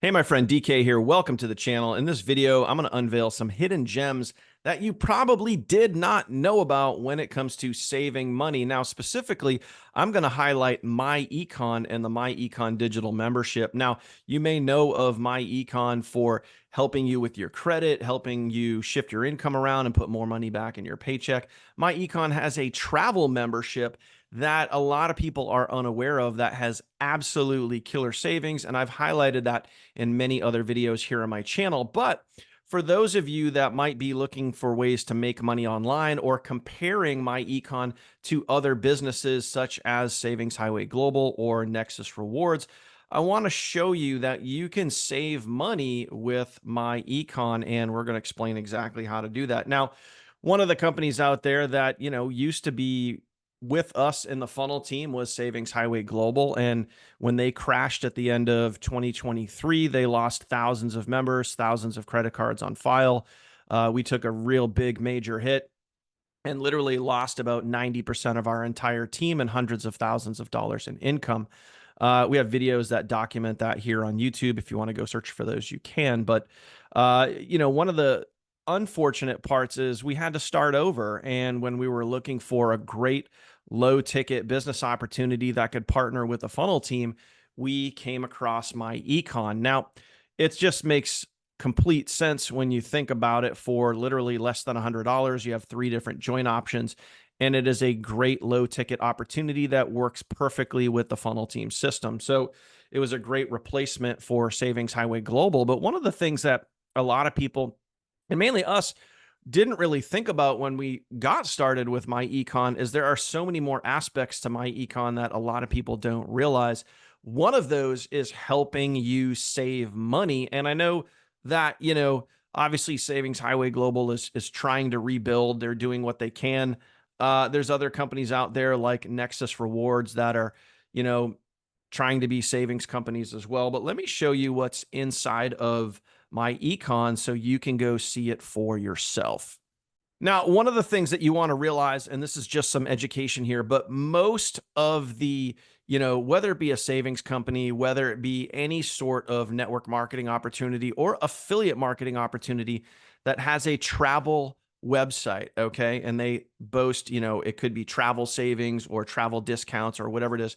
Hey, my friend DK here. Welcome to the channel. In this video, I'm going to unveil some hidden gems that you probably did not know about when it comes to saving money. Now, specifically, I'm going to highlight myEcon and the myEcon digital membership. Now, you may know of myEcon for helping you with your credit, helping you shift your income around and put more money back in your paycheck. myEcon has a travel membership that a lot of people are unaware of that has absolutely killer savings. And I've highlighted that in many other videos here on my channel. But for those of you that might be looking for ways to make money online or comparing myEcon to other businesses such as Savings Highway Global or Nexus Rewards, I want to show you that you can save money with myEcon, and we're going to explain exactly how to do that. Now, one of the companies out there that, used to be with us in the funnel team was Savings Highway Global. And when they crashed at the end of 2023, they lost thousands of members, thousands of credit cards on file. We took a real big major hit and literally lost about 90% of our entire team and hundreds of thousands of dollars in income. We have videos that document that here on YouTube. If you want to go search for those, you can. But, one of the unfortunate parts is we had to start over. And when we were looking for a great low ticket business opportunity that could partner with a funnel team, we came across myEcon. Now, it just makes complete sense when you think about it. For literally less than $100, you have 3 different join options, and it is a great low ticket opportunity that works perfectly with the funnel team system. So it was a great replacement for Savings Highway Global. But one of the things that a lot of people, and mainly us, didn't really think about when we got started with myEcon is there are so many more aspects to myEcon that a lot of people don't realize. One of those is helping you save money. And I know that, obviously Savings Highway Global is trying to rebuild. They're doing what they can. There's other companies out there like Nexus Rewards that are, trying to be savings companies as well. But let me show you what's inside of myEcon so you can go see it for yourself. Now, one of the things that you want to realize, and this is just some education here, but most of the, whether it be a savings company, whether it be any sort of network marketing opportunity or affiliate marketing opportunity that has a travel website, okay, and they boast, it could be travel savings or travel discounts or whatever it is.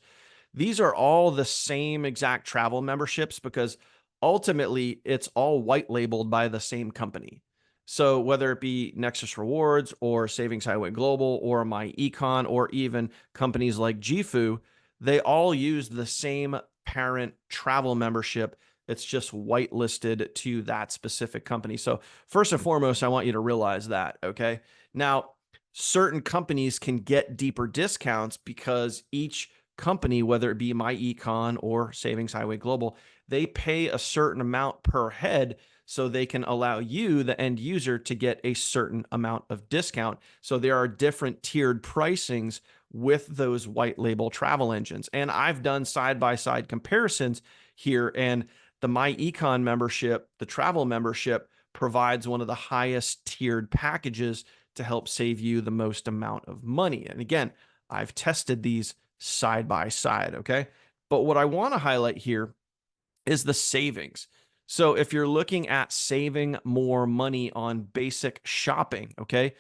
These are all the same exact travel memberships because ultimately it's all white labeled by the same company. So whether it be Nexus Rewards or Savings Highway Global or myEcon or even companies like Jifu, they all use the same parent travel membership. It's just whitelisted to that specific company. So first and foremost, I want you to realize that, okay? Now, certain companies can get deeper discounts because each company, whether it be myEcon or Savings Highway Global, they pay a certain amount per head so they can allow you, the end user, to get a certain amount of discount. So there are different tiered pricings with those white label travel engines. And I've done side-by-side comparisons here, and the myEcon membership, the travel membership, provides one of the highest tiered packages to help save you the most amount of money. And again, I've tested these side by side, okay? But what I want to highlight here is the savings. So if you're looking at saving more money on basic shopping, okay,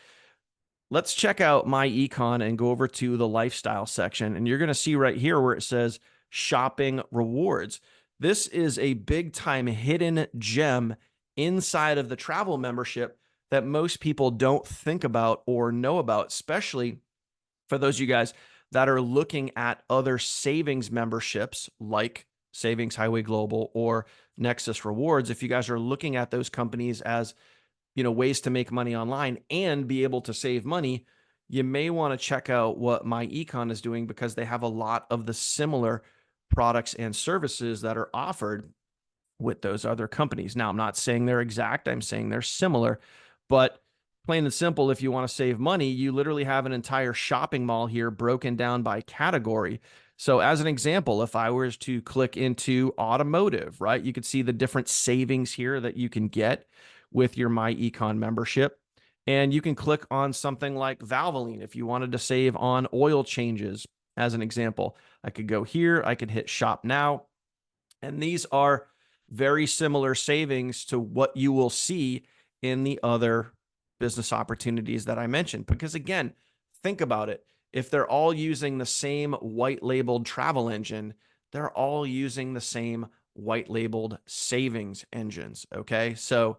let's check out myEcon and go over to the lifestyle section. And you're going to see right here where it says shopping rewards. This is a big time hidden gem inside of the travel membership that most people don't think about or know about, especially for those of you guys that are looking at other savings memberships like Savings Highway Global or Nexus Rewards. If you guys are looking at those companies as, ways to make money online and be able to save money, you may want to check out what myEcon is doing because they have a lot of the similar products and services that are offered with those other companies. Now, I'm not saying they're exact, I'm saying they're similar, but plain and simple, if you want to save money, you literally have an entire shopping mall here broken down by category. So as an example, if I was to click into automotive, right, you could see the different savings here that you can get with your myEcon membership. And you can click on something like Valvoline if you wanted to save on oil changes. As an example, I could go here, I could hit shop now. And these are very similar savings to what you will see in the other business opportunities that I mentioned. Because again, think about it. If they're all using the same white labeled travel engine, they're all using the same white labeled savings engines. Okay. So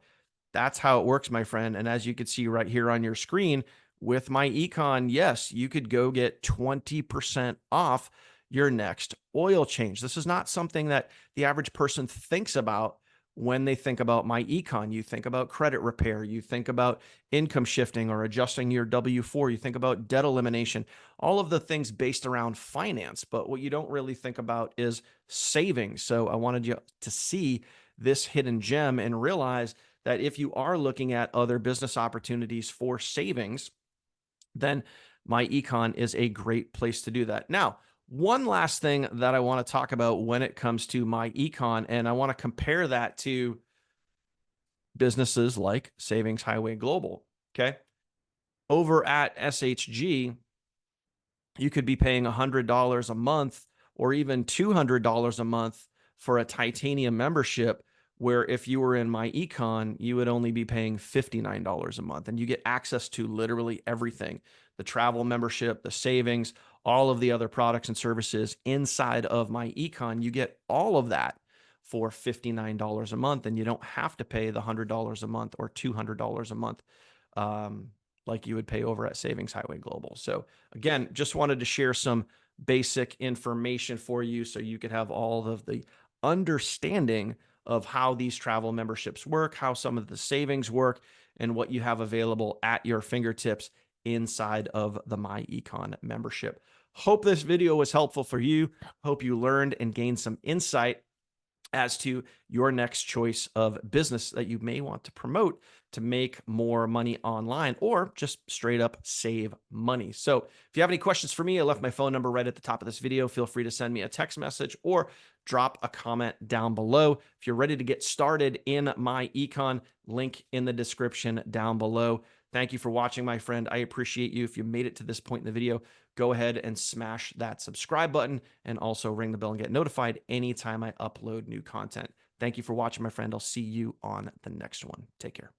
that's how it works, my friend. And as you can see right here on your screen with myEcon, yes, you could go get 20% off your next oil change. This is not something that the average person thinks about when they think about myEcon. You think about credit repair, you think about income shifting or adjusting your W-4, you think about debt elimination, all of the things based around finance. But what you don't really think about is savings. So I wanted you to see this hidden gem and realize that if you are looking at other business opportunities for savings, then myEcon is a great place to do that. Now, one last thing that I want to talk about when it comes to myEcon, and I want to compare that to businesses like Savings Highway Global. Okay. Over at SHG, you could be paying $100 a month or even $200 a month for a titanium membership, where if you were in myEcon, you would only be paying $59 a month, and you get access to literally everything: the travel membership, the savings, all of the other products and services inside of myEcon. You get all of that for $59 a month, and you don't have to pay the $100 a month or $200 a month like you would pay over at Savings Highway Global. So again, just wanted to share some basic information for you so you could have all of the understanding of how these travel memberships work, how some of the savings work, and what you have available at your fingertips inside of the myEcon membership. Hope this video was helpful for you. Hope you learned and gained some insight as to your next choice of business that you may want to promote to make more money online or just straight up save money. So if you have any questions for me, I left my phone number right at the top of this video. Feel free to send me a text message or drop a comment down below. If you're ready to get started in myEcon, link in the description down below. Thank you for watching, my friend. I appreciate you. If you made it to this point in the video, go ahead and smash that subscribe button and also ring the bell and get notified anytime I upload new content. Thank you for watching, my friend. I'll see you on the next one. Take care.